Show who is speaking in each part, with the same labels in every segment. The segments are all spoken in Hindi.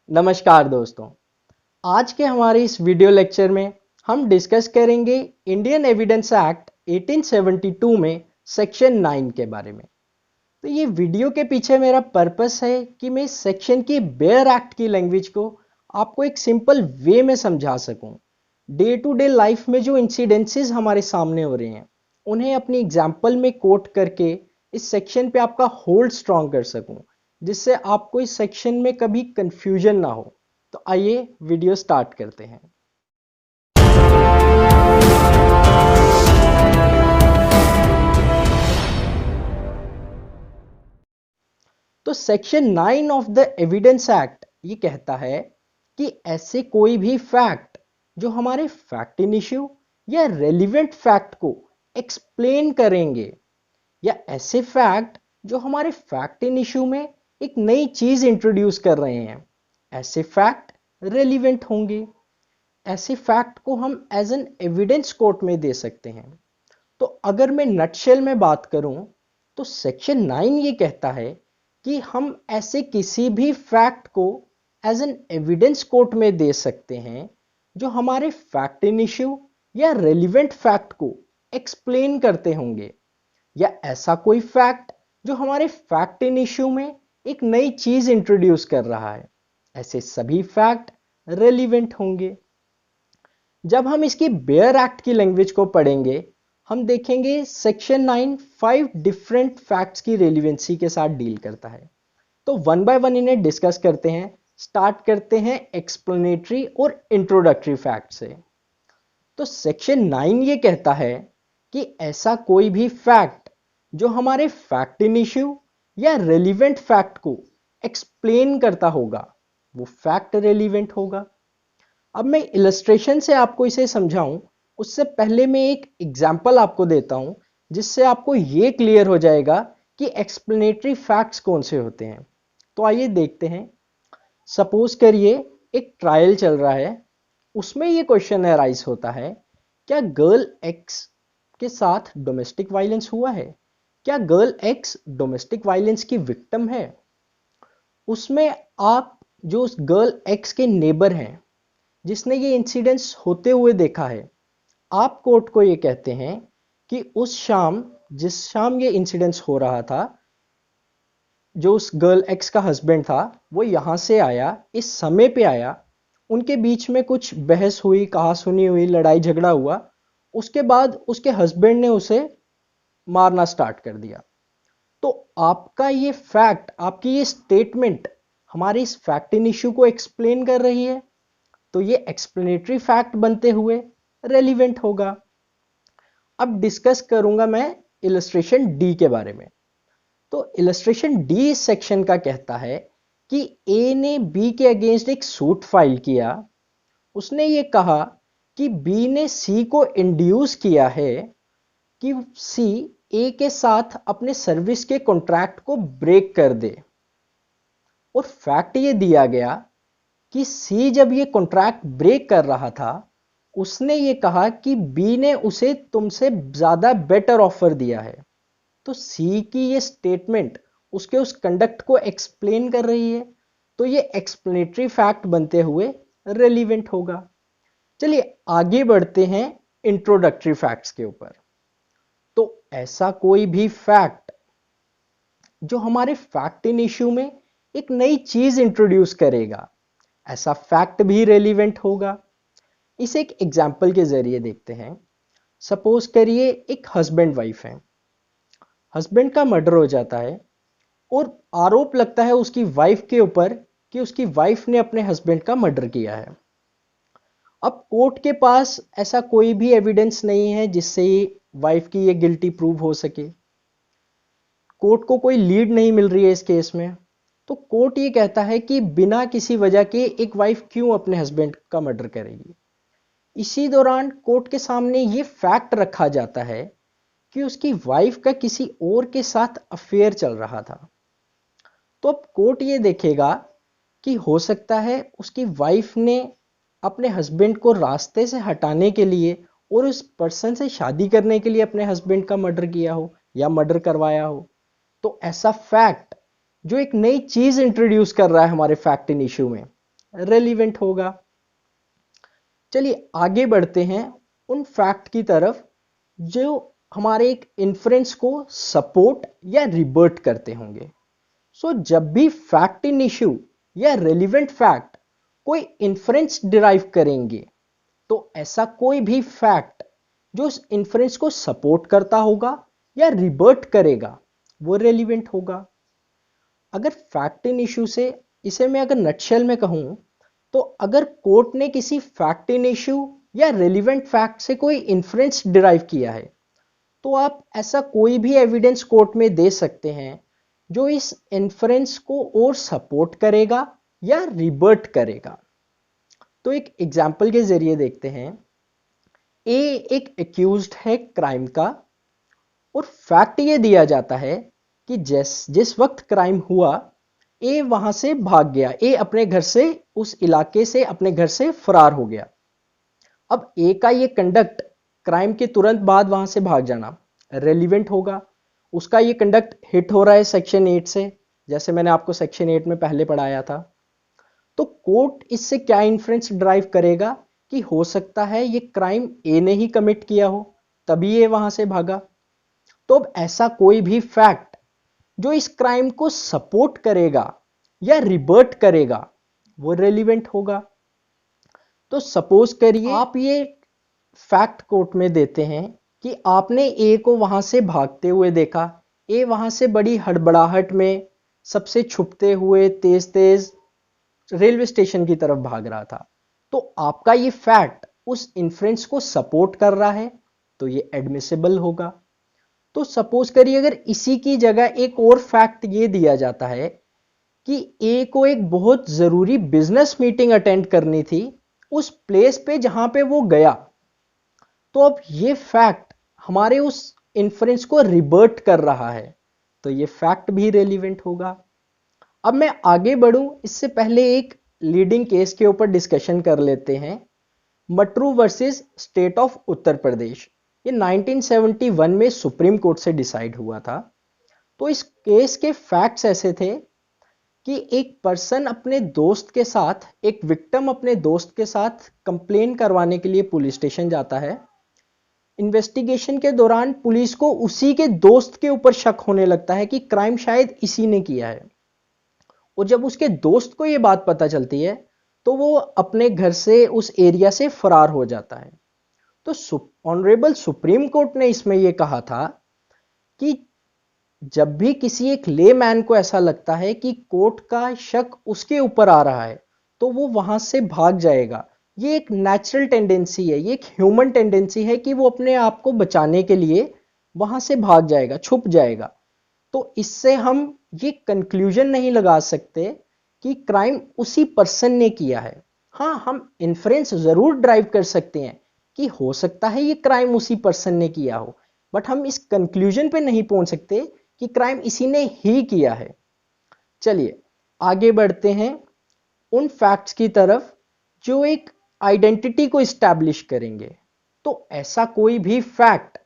Speaker 1: नमस्कार दोस्तों। आज के हमारे इस वीडियो लेक्चर में हम डिस्कस करेंगे इंडियन एविडेंस एक्ट 1872 में सेक्शन 9 के बारे में। तो ये वीडियो के पीछे मेरा पर्पस है कि मैं इस सेक्शन की बेयर एक्ट की लैंग्वेज को आपको एक सिंपल वे में समझा सकूं। डे टू डे लाइफ में जो इंसिडेंसेस हमारे सामने हो रहे हैं उन्हें अपनी एग्जाम्पल में कोट करके इस सेक्शन पे आपका होल्ड स्ट्रॉन्ग कर सकूं, जिससे आपको इस सेक्शन में कभी कंफ्यूजन ना हो। तो आइए वीडियो स्टार्ट करते हैं। तो section 9 of the evidence act ये कहता है कि ऐसे कोई भी फैक्ट जो हमारे फैक्ट इन इश्यू या रेलिवेंट फैक्ट को एक्सप्लेन करेंगे, या ऐसे फैक्ट जो हमारे फैक्ट इन इश्यू में एक नई चीज इंट्रोड्यूस कर रहे हैं, ऐसे फैक्ट रेलिवेंट होंगे। ऐसे फैक्ट को हम एज एन एविडेंस कोर्ट में दे सकते हैं। तो अगर मैं नटशेल में बात करूं तो सेक्शन 9 ये कहता है कि हम ऐसे किसी भी फैक्ट को एज एन एविडेंस कोर्ट में दे सकते हैं जो हमारे फैक्ट इन इश्यू या रेलिवेंट फैक्ट को एक्सप्लेन करते होंगे, या ऐसा कोई फैक्ट जो हमारे फैक्ट इन इश्यू में एक नई चीज इंट्रोड्यूस कर रहा है। ऐसे सभी फैक्ट रेलिवेंट होंगे। जब हम इसकी बेयर एक्ट की लैंग्वेज को पढ़ेंगे, हम देखेंगे सेक्शन 9 5 डिफरेंट फैक्ट्स की रेलिवेंसी के साथ डील करता है। तो वन बाय वन इन्हें डिस्कस करते हैं। स्टार्ट करते हैं एक्सप्लेनेटरी और इंट्रोडक्टरी फैक्ट से। तो सेक्शन 9 ये कहता है कि ऐसा कोई भी फैक्ट जो हमारे फैक्ट इन इश्यू या रेलिवेंट फैक्ट को एक्सप्लेन करता होगा, वो फैक्ट रेलिवेंट होगा। अब मैं इलस्ट्रेशन से आपको इसे समझाऊं उससे पहले मैं एक एग्जाम्पल आपको देता हूं, जिससे आपको ये क्लियर हो जाएगा कि एक्सप्लेनेटरी फैक्ट्स कौन से होते हैं। तो आइए देखते हैं। सपोज करिए एक ट्रायल चल रहा है, उसमें ये क्वेश्चन अराइज होता है, क्या गर्ल एक्स के साथ डोमेस्टिक वायलेंस हुआ है? क्या गर्ल एक्स डोमेस्टिक वायलेंस की विक्टिम है? उसमें आप जो उस गर्ल एक्स के नेबर हैं, जिसने ये इंसिडेंट्स होते हुए देखा है, आप कोर्ट को ये कहते हैं कि उस शाम, जिस शाम ये इंसिडेंट्स हो रहा था, जो उस गर्ल एक्स का हस्बैंड था वो यहां से आया, इस समय पे आया, उनके बीच में कुछ बहस हुई, कहा सुनी हुई, लड़ाई झगड़ा हुआ। उसके बाद उसके हस्बैंड ने उसे मारना स्टार्ट कर दिया। तो आपका ये फैक्ट, आपकी ये स्टेटमेंट हमारे इस फैक्ट इन इश्यू को एक्सप्लेन कर रही है, तो ये एक्सप्लेनेटरी फैक्ट बनते हुए रेलिवेंट होगा। अब डिस्कस करूंगा मैं इलस्ट्रेशन डी के बारे में। तो इलस्ट्रेशन डी इस सेक्शन का कहता है कि ए ने बी के अगेंस्ट एक सूट फाइल किया। उसने ये कहा कि बी ने सी को इंड्यूस किया है कि सी ए के साथ अपने सर्विस के कॉन्ट्रैक्ट को ब्रेक कर दे। और फैक्ट ये दिया गया कि सी जब ये कॉन्ट्रैक्ट ब्रेक कर रहा था, उसने ये कहा कि बी ने उसे तुमसे ज्यादा बेटर ऑफर दिया है। तो सी की ये स्टेटमेंट उसके उस कंडक्ट को एक्सप्लेन कर रही है, तो ये एक्सप्लेनेटरी फैक्ट बनते हुए रेलिवेंट होगा। चलिए आगे बढ़ते हैं इंट्रोडक्टरी फैक्ट्स के ऊपर। तो ऐसा कोई भी फैक्ट जो हमारे फैक्ट इन इश्यू में एक नई चीज इंट्रोड्यूस करेगा, ऐसा फैक्ट भी रेलिवेंट होगा। इसे एक एग्जाम्पल के जरिए देखते हैं। सपोज करिए एक हस्बैंड वाइफ है, हस्बैंड का मर्डर हो जाता है और आरोप लगता है उसकी वाइफ के ऊपर कि उसकी वाइफ ने अपने हस्बैंड का मर्डर किया है। अब कोर्ट के पास ऐसा कोई भी एविडेंस नहीं है जिससे वाइफ की ये गिल्टी प्रूव हो सके। कोर्ट को कोई लीड नहीं मिल रही है इस केस में। तो कोर्ट ये कहता है कि बिना किसी वजह के एक वाइफ क्यों अपने हस्बैंड का मर्डर करेगी। इसी दौरान कोर्ट के सामने ये फैक्ट रखा जाता है कि उसकी वाइफ का किसी और के साथ अफेयर चल रहा था। तो अब कोर्ट ये देखेगा कि हो सकता है उसकी वाइफ ने अपने हस्बैंड को रास्ते से हटाने के लिए और उस पर्सन से शादी करने के लिए अपने हस्बैंड का मर्डर किया हो या मर्डर करवाया हो। तो ऐसा फैक्ट जो एक नई चीज इंट्रोड्यूस कर रहा है हमारे फैक्ट इन इश्यू में, रेलिवेंट होगा। चलिए आगे बढ़ते हैं उन फैक्ट की तरफ जो हमारे एक इन्फ्रेंस को सपोर्ट या रिबर्ट करते होंगे। जब भी फैक्ट इन इश्यू या रेलिवेंट फैक्ट कोई इन्फ्रेंस डिराइव करेंगे, तो ऐसा कोई भी फैक्ट जो उस इन्फ्रेंस को सपोर्ट करता होगा या रिबर्ट करेगा, वो रेलिवेंट होगा। अगर फैक्ट इन इश्यू से इसे मैं अगर नटशेल में कहूं, तो अगर कोर्ट ने किसी फैक्ट इन इश्यू या रेलिवेंट फैक्ट से कोई इन्फ्रेंस डिराइव किया है, तो आप ऐसा कोई भी एविडेंस कोर्ट में दे सकते हैं जो इस इन्फ्रेंस को और सपोर्ट करेगा या रिबर्ट करेगा। तो एक एग्जाम्पल के जरिए देखते हैं। ए एक एक्यूज्ड है क्राइम का, और फैक्ट ये दिया जाता है कि जिस वक्त क्राइम हुआ, ए वहां से भाग गया, ए अपने घर से, उस इलाके से अपने घर से फरार हो गया। अब ए का ये कंडक्ट, क्राइम के तुरंत बाद वहां से भाग जाना, रेलिवेंट होगा। उसका ये कंडक्ट हिट हो रहा है सेक्शन 8 से, जैसे मैंने आपको सेक्शन 8 में पहले पढ़ाया था। तो कोर्ट इससे क्या इन्फ्रेंस ड्राइव करेगा कि हो सकता है ये क्राइम ए ने ही कमिट किया हो, तभी ये वहां से भागा। तो अब ऐसा कोई भी फैक्ट जो इस क्राइम को सपोर्ट करेगा या रिबर्ट करेगा, वो रेलिवेंट होगा। तो सपोज करिए आप ये फैक्ट कोर्ट में देते हैं कि आपने ए को वहां से भागते हुए देखा। ए वहां से बड़ी हड़बड़ाहट में सबसे छुपते हुए तेज तेज रेलवे स्टेशन की तरफ भाग रहा था। तो आपका ये फैक्ट उस इन्फ्रेंस को सपोर्ट कर रहा है, तो ये एडमिसिबल होगा। तो सपोज करिए अगर इसी की जगह एक और फैक्ट ये दिया जाता है कि ए को एक बहुत जरूरी बिजनेस मीटिंग अटेंड करनी थी उस प्लेस पे जहां पे वो गया, तो अब ये फैक्ट हमारे उस इन्फ्रेंस को रिबर्ट कर रहा है, तो ये फैक्ट भी रेलिवेंट होगा। अब मैं आगे बढ़ूं इससे पहले एक लीडिंग केस के ऊपर डिस्कशन कर लेते हैं। Matru versus state of Uttar Pradesh, ये 1971 में सुप्रीम कोर्ट से डिसाइड हुआ था। तो इस केस के फैक्ट्स ऐसे थे कि एक पर्सन अपने दोस्त के साथ, एक विक्टिम अपने दोस्त के साथ कंप्लेन करवाने के लिए पुलिस स्टेशन जाता है। इन्वेस्टिगेशन के दौरान पुलिस को उसी के दोस्त के ऊपर शक होने लगता है कि क्राइम शायद इसी ने किया है। और जब उसके दोस्त को यह बात पता चलती है, तो वो अपने घर से, उस एरिया से फरार हो जाता है। तो ऑनरेबल सुप्रीम कोर्ट ने इसमें यह कहा था कि जब भी किसी एक ले मैन को ऐसा लगता है कि कोर्ट का शक उसके ऊपर आ रहा है, तो वो वहां से भाग जाएगा। ये एक नेचुरल टेंडेंसी है, ये एक ह्यूमन टेंडेंसी है कि वो अपने आप को बचाने के लिए वहां से भाग जाएगा, छुप जाएगा। तो इससे हम ये कंक्लूजन नहीं लगा सकते कि क्राइम उसी पर्सन ने किया है। हाँ, हम इन्फ्रेंस जरूर ड्राइव कर सकते हैं कि हो सकता है ये क्राइम उसी पर्सन ने किया हो, बट हम इस कंक्लूजन पे नहीं पहुंच सकते कि क्राइम इसी ने ही किया है। चलिए आगे बढ़ते हैं उन फैक्ट्स की तरफ जो एक आइडेंटिटी को इस्टेब्लिश करेंगे। तो ऐसा कोई भी फैक्ट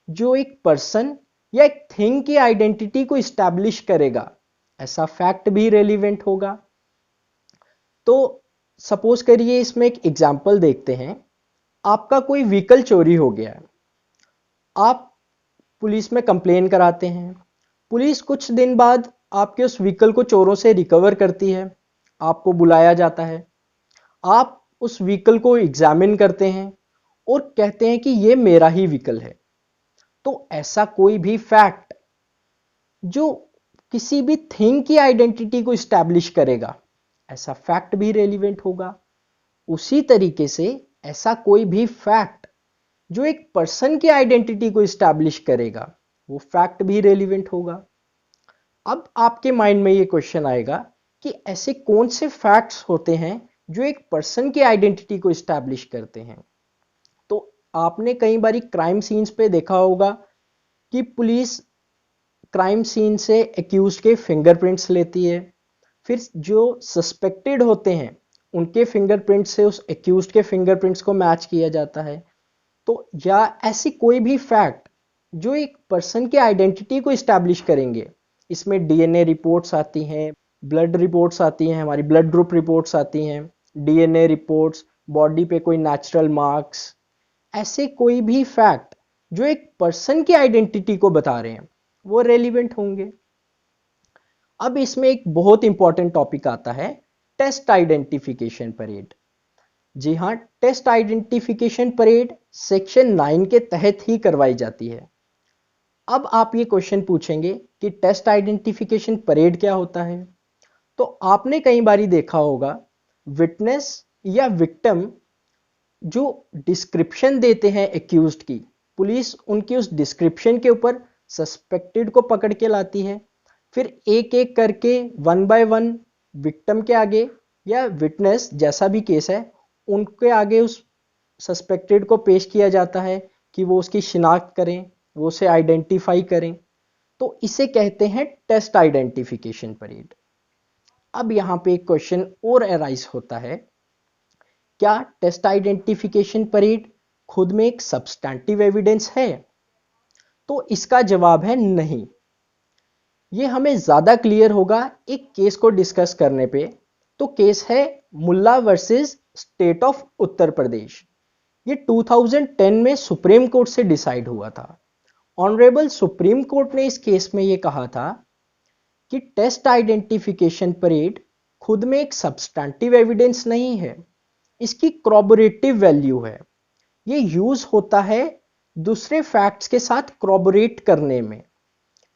Speaker 1: जो एक पर्सन या एक थिंग की आइडेंटिटी को इस्टेब्लिश करेगा, ऐसा फैक्ट भी रेलिवेंट होगा। तो सपोज करिए इसमें एक एग्जांपल देखते हैं। आपका कोई व्हीकल चोरी हो गया है, आप पुलिस में कंप्लेन कराते हैं। पुलिस कुछ दिन बाद आपके उस व्हीकल को चोरों से रिकवर करती है, आपको बुलाया जाता है। आप उस व्हीकल को एग्जामिन करते हैं और कहते हैं कि ये मेरा ही व्हीकल है। तो ऐसा कोई भी फैक्ट जो किसी भी थिंग की आइडेंटिटी को इस्टेब्लिश करेगा, ऐसा फैक्ट भी रेलिवेंट होगा। उसी तरीके से ऐसा कोई भी फैक्ट जो एक पर्सन की आइडेंटिटी को इस्टेब्लिश करेगा, वो फैक्ट भी रेलिवेंट होगा। अब आपके माइंड में ये क्वेश्चन आएगा कि ऐसे कौन से फैक्ट्स होते हैं जो एक पर्सन की आइडेंटिटी को इस्टेब्लिश करते हैं। तो आपने कई बार क्राइम सीन्स पे देखा होगा कि पुलिस क्राइम सीन से एक्यूज के फिंगरप्रिंट्स लेती है, फिर जो सस्पेक्टेड होते हैं उनके फिंगरप्रिंट से उस एक्यूज के फिंगरप्रिंट्स को मैच किया जाता है। तो या ऐसी कोई भी फैक्ट जो एक पर्सन की आइडेंटिटी को इस्टेब्लिश करेंगे, इसमें डीएनए रिपोर्ट्स आती हैं, ब्लड रिपोर्ट्स आती हैं, हमारी ब्लड ग्रुप रिपोर्ट्स आती हैं, डीएनए रिपोर्ट्स, बॉडी पे कोई नेचुरल मार्क्स, ऐसे कोई भी फैक्ट जो एक पर्सन की आइडेंटिटी को बता रहे हैं वो रेलिवेंट होंगे। अब इसमें एक बहुत इंपॉर्टेंट टॉपिक आता है, टेस्ट आइडेंटिफिकेशन परेड। जी हाँ, टेस्ट आइडेंटिफिकेशन परेड सेक्शन 9 के तहत ही करवाई जाती है। अब आप ये क्वेश्चन पूछेंगे कि टेस्ट आइडेंटिफिकेशन परेड क्या होता है। तो आपने कई बारी देखा होगा विटनेस या विक्टिम जो डिस्क्रिप्शन देते हैं एक्यूज्ड की, पुलिस उनकी उस डिस्क्रिप्शन के ऊपर सस्पेक्टेड को पकड़ के लाती है, फिर एक एक करके वन बाय वन विक्टिम के आगे या विटनेस जैसा भी केस है उनके आगे उस सस्पेक्टेड को पेश किया जाता है कि वो उसकी शिनाख्त करें, वो उसे आइडेंटिफाई करें। तो इसे कहते हैं टेस्ट आइडेंटिफिकेशन परेड। अब यहाँ पे एक क्वेश्चन और अराइज होता है, क्या टेस्ट आइडेंटिफिकेशन परेड खुद में एक सब्सटैंटिव एविडेंस है? तो इसका जवाब है नहीं। ये हमें ज्यादा क्लियर होगा एक केस को डिस्कस करने पे। तो केस है मुल्ला versus state of Uttar Pradesh. ये 2010 में सुप्रीम कोर्ट से डिसाइड हुआ था। ऑनरेबल सुप्रीम कोर्ट ने इस केस में ये कहा था कि टेस्ट आइडेंटिफिकेशन परेड खुद में एक सब्सटैंटिव एविडेंस नहीं है, इसकी क्रॉबोरेटिव वैल्यू है। ये यूज होता है दूसरे फैक्ट्स के साथ क्रॉबोरेट करने में,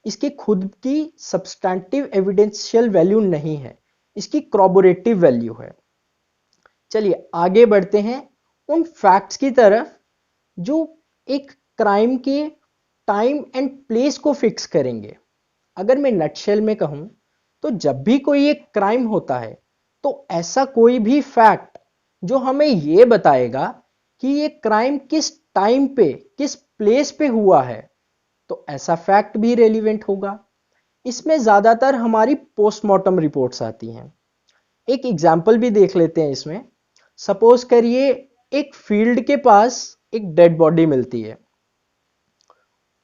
Speaker 1: इसकी खुद की सब्सटैंटिव एविडेंशियल वैल्यू नहीं है, इसकी क्रॉबोरेटिव वैल्यू है। चलिए आगे बढ़ते हैं उन फैक्ट्स की तरफ जो एक क्राइम के टाइम एंड प्लेस को फिक्स करेंगे। अगर मैं नटशेल में कहूं तो जब भी कोई एक क्राइम होता है तो ऐसा कोई भी फैक्ट जो हमें यह बताएगा कि ये क्राइम किस टाइम पे किस प्लेस पे हुआ है, तो ऐसा फैक्ट भी रेलिवेंट होगा। इसमें ज्यादातर हमारी पोस्टमार्टम रिपोर्ट्स आती हैं। एक एग्जाम्पल भी देख लेते हैं इसमें। सपोज करिए एक फील्ड के पास एक डेड बॉडी मिलती है।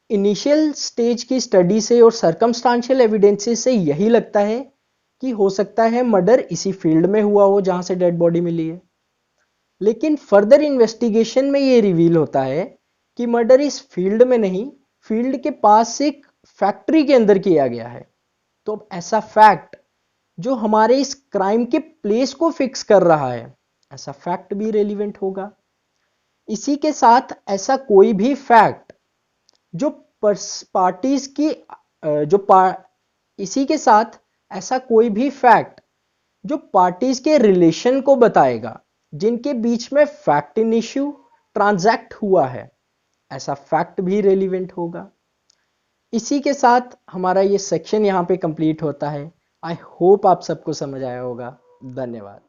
Speaker 1: इनिशियल स्टेज की स्टडी से और सर्कमस्टांशियल एविडेंसेस से यही लगता है कि हो सकता है मर्डर इसी फील्ड में हुआ हो जहां से डेड बॉडी मिली है। लेकिन फर्दर इन्वेस्टिगेशन में ये रिवील होता है कि मर्डर इस फील्ड में नहीं, फील्ड के पास एक फैक्ट्री के अंदर किया गया है। तो अब ऐसा फैक्ट जो हमारे इस क्राइम के प्लेस को फिक्स कर रहा है, ऐसा फैक्ट भी रेलिवेंट होगा। इसी के साथ ऐसा कोई भी फैक्ट जो पार्टीज की इसी के साथ ऐसा कोई भी फैक्ट जो पार्टीज के रिलेशन को बताएगा जिनके बीच में फैक्ट इन इश्यू ट्रांजैक्ट हुआ है, ऐसा फैक्ट भी रेलिवेंट होगा। इसी के साथ हमारा ये सेक्शन यहाँ पे कंप्लीट होता है। आई होप आप सबको समझ आया होगा। धन्यवाद।